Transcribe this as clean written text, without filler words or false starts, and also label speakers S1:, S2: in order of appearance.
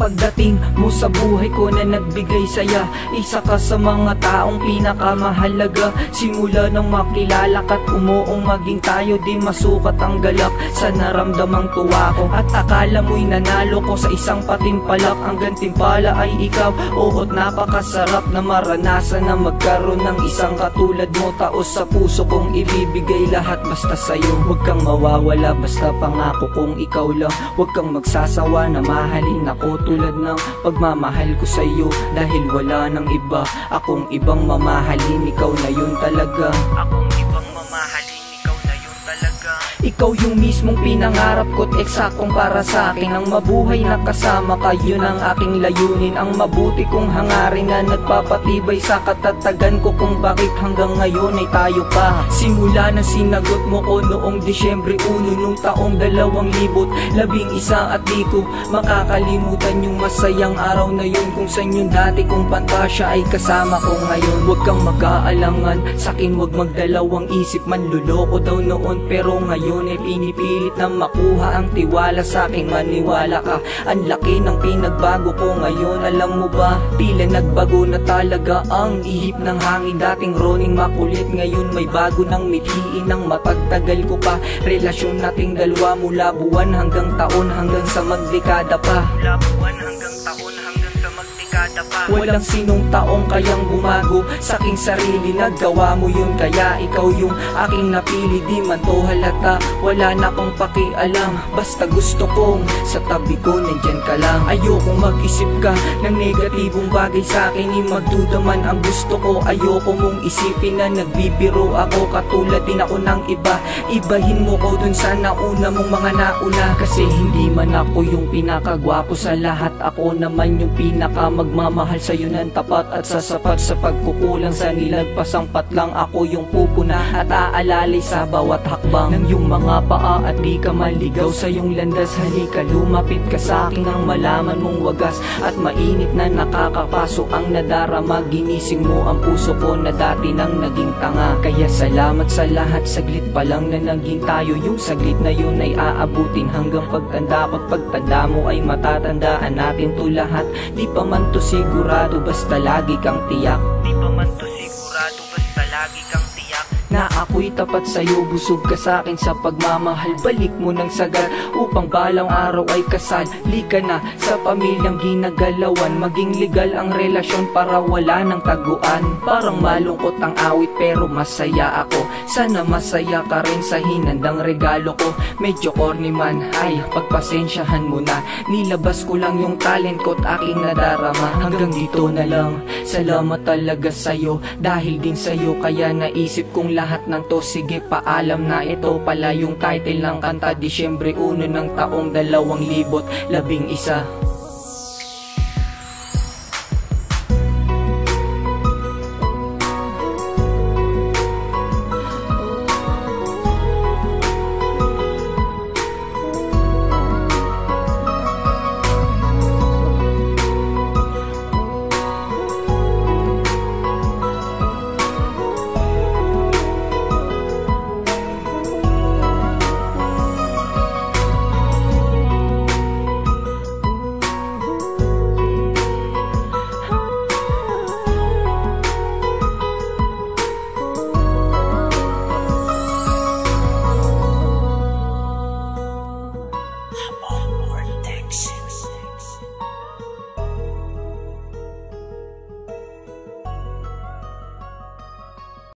S1: pagdating mo sa buhay ko na nagbigay saya. Isa ka sa mga taong pinakamahalaga. Simula nang makilala ka't umuong maging tayo, di masukat ang galak sa naramdamang tuwa ko. At akala mo'y nanalo ko sa isang patimpalak. Ang gantimpala ay ikaw, oo't napakasarap na maranasan na magkaroon ng isang katulad mo. Taos sa puso kong ibibigay lahat basta sa'yo. Huwag kang mawawala, basta pangako kong ikaw lang. Huwag kang magsasawa na mahalin ako tulad ng pagmamahal ko sa'yo. Dahil wala nang iba, akong ibang mamahalin, ikaw na yun talaga. Akong ibang mamahalin, ikaw na yun talaga. Ikaw yung mismong pinangarap ko't eksaktong para sa akin. Ang mabuhay na kasama ka, yun ang aking layunin. Ang mabuti kong hangarin na nagpapatibay sa katatagan ko kung bakit hanggang ngayon ay tayo pa. Simula na sinagot mo ko noong Disyembre 1 nung taong 2011. At di ko makakalimutan yung masayang araw na yun, kung saan yung dati kong pantasya ay kasama ko ngayon. Huwag kang mag-aalangan sa'kin, huwag magdalawang isip. Manluloko daw noon pero ngayon ay pinipilit na makuha ang tiwala sa'king maniwala ka. Ang laki ng pinagbago ko ngayon, alam mo ba? Tila nagbago na talaga ang ihip ng hangin. Dating Roning makulit, ngayon may bago ng mithiin ng mapagtagal ko pa. Relasyon nating dalawa mula buwan hanggang taon, hanggang sa magdekada pa. Mula buwan hanggang taon, hanggang sa magdekada pa. Walang sinong taong kayang bumago sa'king sarili, nagawa mo yun kaya ikaw yung aking napili. Di man to halata, wala na akong pakialam, basta gusto kong sa tabi ko nandyan ka lang. Ayokong mag-isip ka ng negatibong bagay sa'kin, magduda man ang gusto ko. Ayoko mong isipin na nagbibiro ako, katulad din ako ng iba. Ibahin mo ko dun sa nauna mong mga nauna, kasi hindi man ako yung pinakagwapo sa lahat. Ako naman yung pinaka magmamahal sa'yo ng tapat at sasapat. Sa pagkukulang sa nilagpasang patlang, ako yung pupuna at aalalay sa bawat hakbang ng iyong mga paa. At di ka maligaw sa iyong landas, halika lumapit ka sa'kin nang malaman mong wagas at mainit na nakakapaso ang nadarama. Ginising mo ang puso ko na dati nang naging tanga. Kaya salamat sa lahat, saglit pa lang na naging tayo. Yung saglit na yun ay aabutin hanggang pagtanda ko't pagtanda mo ay matatandaan natin to lahat. Di pa man to sigurado, basta lagi kang tiyak. Di pa man to sigurado, basta lagi kang tiyak na ako'y tapat sa'yo, busog ka sa'kin sa pagmamahal. Balik mo ng sagad upang balang araw ay kasal. Lika na sa pamilyang ginagalawan, maging legal ang relasyon para wala ng taguan. Parang malungkot ang awit pero masaya ako. Sana masaya ka rin sa hinandang regalo ko. Medyo corny man, ay pagpasensyahan mo na. Nilabas ko lang yung talent ko't aking nadarama. Hanggang dito na lang, salamat talaga sa'yo. Dahil din sa'yo kaya naisip kong lahat ng to. Sige, paalam na, ito pala yung title ng kanta. Disyembre 1 ng taong 2011.